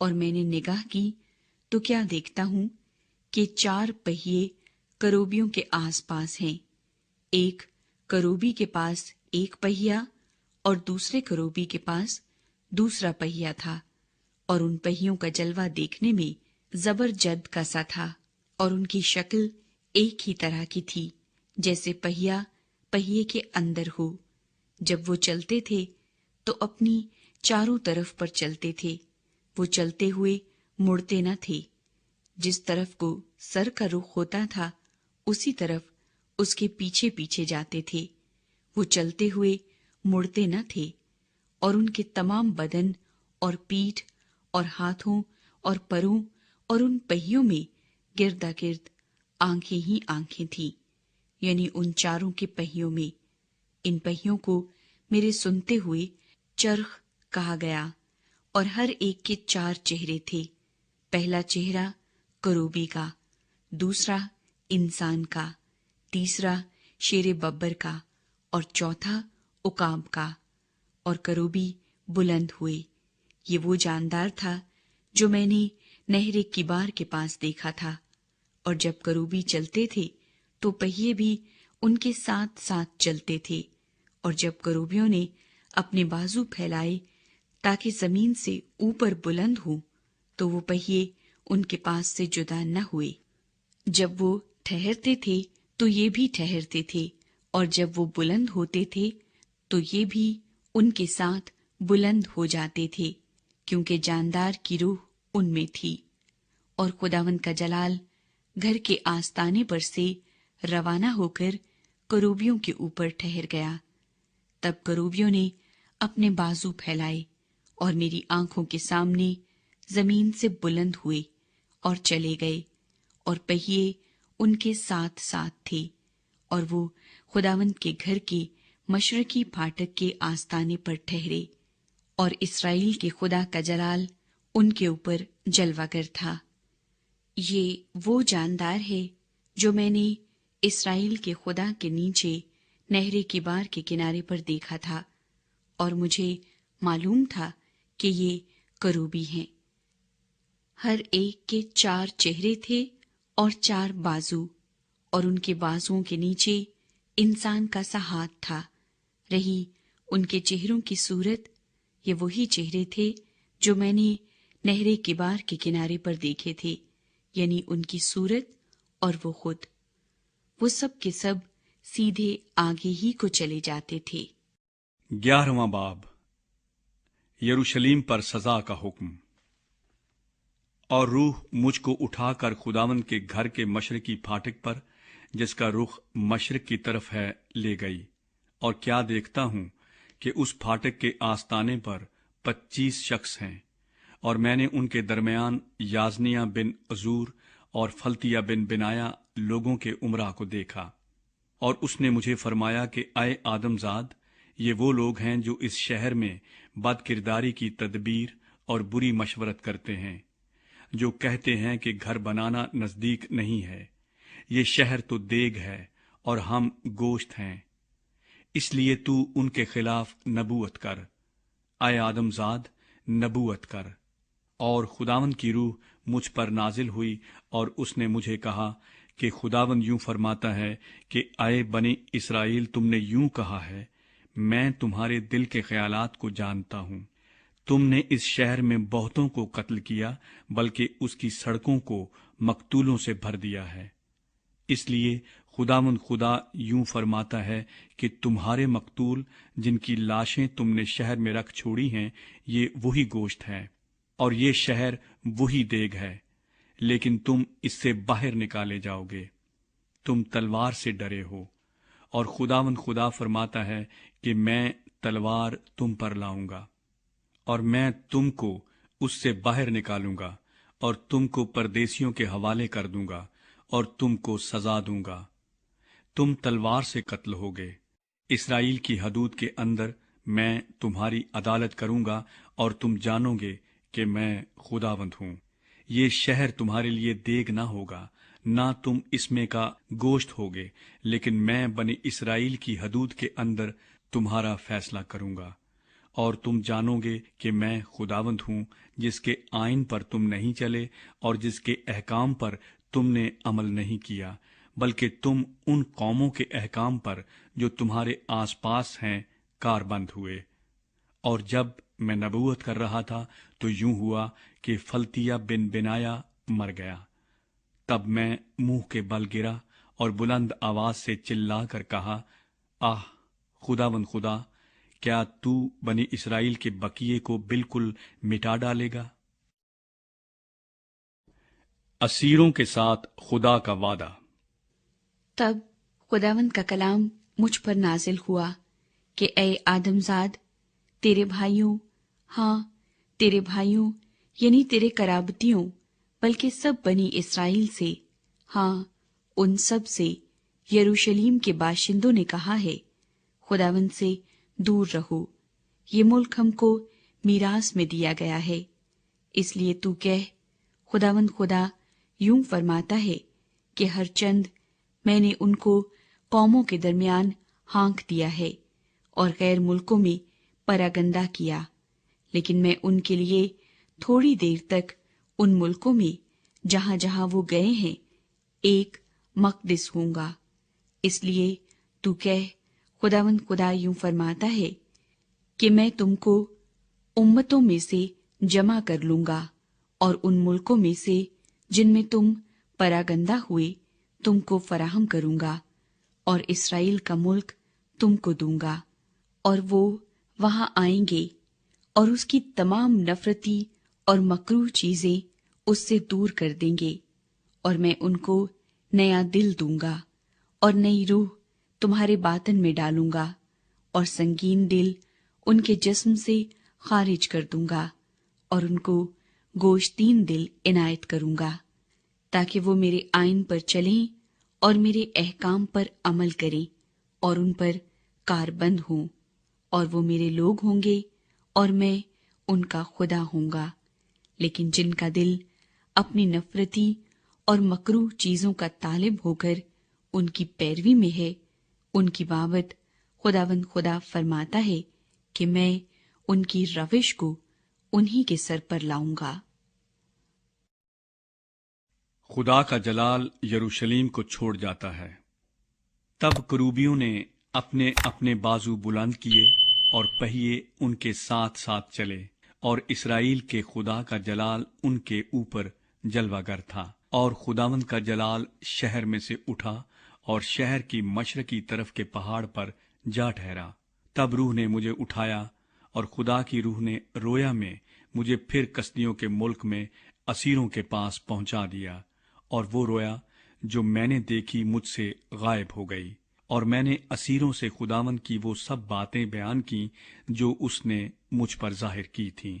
اور میں نے نگاہ کی تو کیا دیکھتا ہوں کہ 4 پہیے کروبیوں کے آس پاس ہیں۔ ایک کروبی کے پاس ایک پہیا اور دوسرے کروبی کے پاس دوسرا پہیا تھا، اور ان پہیوں کا جلوہ دیکھنے میں زبرجد کا سا تھا، اور ان کی شکل ایک ہی طرح کی تھی، جیسے پہیا پہیے کے اندر ہو۔ جب وہ چلتے تھے تو اپنی چاروں طرف پر چلتے تھے، وہ چلتے ہوئے مڑتے نہ تھے۔ جس طرف کو سر کا رخ ہوتا تھا اسی طرف اس کے پیچھے پیچھے جاتے تھے، وہ چلتے ہوئے مڑتے نہ تھے، اور ان کے تمام بدن اور پیٹھ اور ہاتھوں اور پروں اور ان پہیوں میں گردا گرد آنکھیں ہی آنکھیں تھیں، یعنی ان چاروں کے پہیوں میں۔ ان پہیوں کو میرے سنتے ہوئے چرخ کہا گیا، اور ہر ایک کے 4 چہرے تھے۔ پہلا چہرہ کروبی کا، دوسرا انسان کا، تیسرا شیر ببر کا، اور چوتھا عقاب کا۔ اور کروبی بلند ہوئے۔ یہ وہ جاندار تھا جو میں نے نہر کبار کے پاس دیکھا تھا، اور جب کروبی چلتے تھے تو پہیے بھی ان کے ساتھ ساتھ چلتے تھے، اور جب کروبیوں نے اپنے بازو پھیلائے تاکہ زمین سے اوپر بلند ہوں تو وہ پہیے ان کے پاس سے جدا نہ ہوئے۔ جب وہ ٹھہرتے تھے تو یہ بھی ٹھہرتے تھے، اور جب وہ بلند ہوتے تھے تو یہ بھی ان کے ساتھ بلند ہو جاتے تھے، کیونکہ جاندار کی روح ان میں تھی۔ اور خداوند کا جلال گھر کے آستانے پر سے روانہ ہو کر کروبیوں کے اوپر ٹھہر گیا۔ تب کروبیوں نے اپنے بازو پھیلائے اور میری آنکھوں کے سامنے زمین سے بلند ہوئے اور چلے گئے، اور پہیے ان کے ساتھ ساتھ تھے، اور وہ خداوند کے گھر کے مشرقی پھاٹک کے آستانے پر ٹھہرے، اور اسرائیل کے خدا کا جلال ان کے اوپر جلوہ گر تھا۔ یہ وہ جاندار ہے جو میں نے اسرائیل کے خدا کے نیچے نہر کبار کے کنارے پر دیکھا تھا، اور مجھے معلوم تھا کہ یہ کروبی ہیں۔ ہر ایک کے 4 چہرے تھے اور 4 بازو، اور ان کے بازوؤں کے نیچے انسان کا سا ہاتھ تھا۔ رہی ان کے چہروں کی صورت، یہ وہی چہرے تھے جو میں نے نہر کبار کے کنارے پر دیکھے تھے، یعنی ان کی صورت اور وہ خود۔ وہ سب کے سب سیدھے آگے ہی کو چلے جاتے تھے۔ 11واں باب، یروشلیم پر سزا کا حکم۔ اور روح مجھ کو اٹھا کر خداوند کے گھر کے مشرقی پھاٹک پر، جس کا رخ مشرق کی طرف ہے، لے گئی، اور کیا دیکھتا ہوں کہ اس پھاٹک کے آستانے پر 25 شخص ہیں، اور میں نے ان کے درمیان یازنیہ بن عزور اور فلتیہ بن بنایا لوگوں کے امراء کو دیکھا۔ اور اس نے مجھے فرمایا کہ اے آدم زاد، یہ وہ لوگ ہیں جو اس شہر میں بد کرداری کی تدبیر اور بری مشورت کرتے ہیں، جو کہتے ہیں کہ گھر بنانا نزدیک نہیں ہے، یہ شہر تو دیگ ہے اور ہم گوشت ہیں، اس لیے تو ان کے خلاف نبوت کر، اے آدم زاد، نبوت کر۔ اور خداوند کی روح مجھ پر نازل ہوئی، اور اس نے مجھے کہا کہ خداوند یوں فرماتا ہے کہ اے بنی اسرائیل، تم نے یوں کہا ہے، میں تمہارے دل کے خیالات کو جانتا ہوں۔ تم نے اس شہر میں بہتوں کو قتل کیا، بلکہ اس کی سڑکوں کو مقتولوں سے بھر دیا ہے۔ اس لیے خداوند خدا یوں فرماتا ہے کہ تمہارے مقتول جن کی لاشیں تم نے شہر میں رکھ چھوڑی ہیں، یہ وہی گوشت ہے، اور یہ شہر وہی دیگ ہے، لیکن تم اس سے باہر نکالے جاؤ گے۔ تم تلوار سے ڈرے ہو، اور خداوند خدا فرماتا ہے کہ میں تلوار تم پر لاؤں گا، اور میں تم کو اس سے باہر نکالوں گا، اور تم کو پردیسیوں کے حوالے کر دوں گا، اور تم کو سزا دوں گا۔ تم تلوار سے قتل ہوگے۔ اسرائیل کی حدود کے اندر میں تمہاری عدالت کروں گا، اور تم جانو گے کہ میں خداوند ہوں۔ یہ شہر تمہارے لیے دیگ نہ ہوگا، نہ تم اس میں کا گوشت ہوگے، لیکن میں بنی اسرائیل کی حدود کے اندر تمہارا فیصلہ کروں گا، اور تم جانو گے کہ میں خداوند ہوں، جس کے آئین پر تم نہیں چلے اور جس کے احکام پر تم نے عمل نہیں کیا، بلکہ تم ان قوموں کے احکام پر جو تمہارے آس پاس ہیں کاربند ہوئے۔ اور جب میں نبوت کر رہا تھا تو یوں ہوا کہ فلتیہ بن بنایا مر گیا۔ تب میں منہ کے بل گرا اور بلند آواز سے چلا کر کہا، آہ خداوند خدا، کیا تو بنی اسرائیل کے بقیے کو بالکل مٹا ڈالے گا؟ اسیروں کے ساتھ خدا کا وعدہ۔ تب خداوند کا کلام مجھ پر نازل ہوا کہ اے آدم زاد، تیرے بھائیوں، ہاں تیرے بھائیوں یعنی تیرے قرابتیوں، بلکہ سب بنی اسرائیل سے، ہاں ان سب سے یروشلیم کے باشندوں نے کہا ہے، خداوند سے دور رہو، یہ ملک ہم کو میراث میں دیا گیا ہے۔ اس لیے تو کہہ، خداوند خدا یوں فرماتا ہے کہ ہر چند میں نے ان کو قوموں کے درمیان ہانک دیا ہے اور غیر ملکوں میں پراگندہ کیا، لیکن میں ان کے لیے تھوڑی دیر تک ان ملکوں میں جہاں جہاں وہ گئے ہیں ایک مقدس ہوں گا۔ اس لیے تو کہہ، خداوند خدا یوں فرماتا ہے کہ میں تم کو امتوں میں سے جمع کر لوں گا اور ان ملکوں میں سے جن میں تم پراگندہ ہوئے تم کو فراہم کروں گا، اور اسرائیل کا ملک تم کو دوں گا، اور وہ وہاں آئیں گے اور اس کی تمام نفرتی اور مکروہ چیزیں اس سے دور کر دیں گے، اور میں ان کو نیا دل دوں گا اور نئی روح تمہارے باطن میں ڈالوں گا، اور سنگین دل ان کے جسم سے خارج کر دوں گا، اور ان کو گوشتین دل عنایت کروں گا، تاکہ وہ میرے آئین پر چلیں اور میرے احکام پر عمل کریں اور ان پر کاربند ہوں، اور وہ میرے لوگ ہوں گے اور میں ان کا خدا ہوں گا۔ لیکن جن کا دل اپنی نفرتی اور مکروہ چیزوں کا طالب ہو کر ان کی پیروی میں ہے، ان کی بابت خداوند خدا فرماتا ہے کہ میں ان کی روش کو انہی کے سر پر لاؤں گا۔ خدا کا جلال یروشلیم کو چھوڑ جاتا ہے۔ تب کروبیوں نے اپنے اپنے بازو بلند کیے اور پہیے ان کے ساتھ ساتھ چلے، اور اسرائیل کے خدا کا جلال ان کے اوپر جلوہ گر تھا، اور خداوند کا جلال شہر میں سے اٹھا اور شہر کی مشرقی طرف کے پہاڑ پر جا ٹھہرا۔ تب روح نے مجھے اٹھایا، اور خدا کی روح نے رویا میں مجھے پھر کسدیوں کے ملک میں اسیروں کے پاس پہنچا دیا، اور وہ رویا جو میں نے دیکھی مجھ سے غائب ہو گئی، اور میں نے اسیروں سے خداوند کی وہ سب باتیں بیان کی جو اس نے مجھ پر ظاہر کی تھیں۔